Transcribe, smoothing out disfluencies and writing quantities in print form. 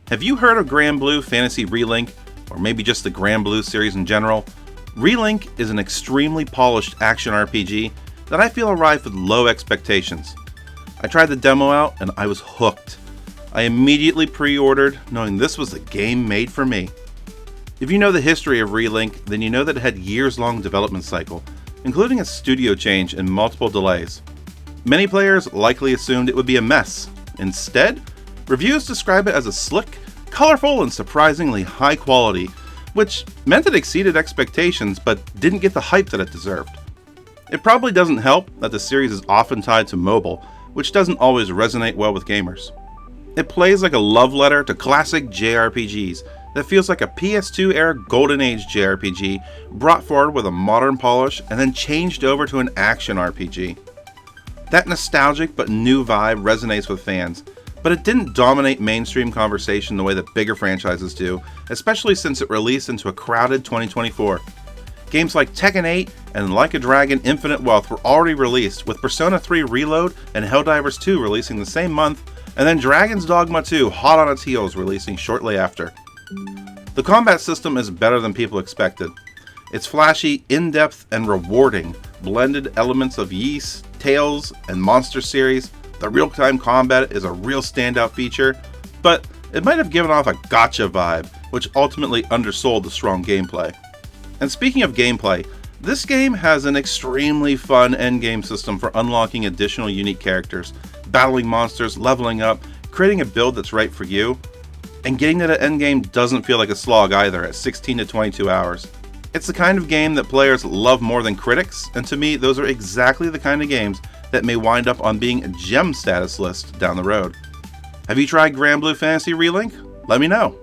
Have you heard of Granblue Fantasy Relink, or maybe just the Granblue series in general? Relink is an extremely polished action RPG that I feel arrived with low expectations. I tried the demo out and I was hooked. I immediately pre-ordered, knowing this was the game made for me. If you know the history of Relink, then you know that it had years-long development cycle, including a studio change and multiple delays. Many players likely assumed it would be a mess. Instead, reviews describe it as a slick, colorful, and surprisingly high quality, which meant it exceeded expectations but didn't get the hype that it deserved. It probably doesn't help that the series is often tied to mobile, which doesn't always resonate well with gamers. It plays like a love letter to classic JRPGs that feels like a PS2 era Golden Age JRPG brought forward with a modern polish and then changed over to an action RPG. That nostalgic but new vibe resonates with fans, but it didn't dominate mainstream conversation the way that bigger franchises do, especially since it released into a crowded 2024. Games like Tekken 8 and Like a Dragon Infinite Wealth were already released, with Persona 3 Reload and Helldivers 2 releasing the same month, and then Dragon's Dogma 2 hot on its heels releasing shortly after. The combat system is better than people expected. It's flashy, in-depth, and rewarding, blended elements of Ys, Tales, and Monster series. The real-time combat is a real standout feature, but it might have given off a gotcha vibe, which ultimately undersold the strong gameplay. And speaking of gameplay, this game has an extremely fun endgame system for unlocking additional unique characters, battling monsters, leveling up, creating a build that's right for you, and getting to the endgame doesn't feel like a slog either at 16 to 22 hours. It's the kind of game that players love more than critics, and to me, those are exactly the kind of games that may wind up on being a gem status list down the road. Have you tried Granblue Fantasy Relink? Let me know.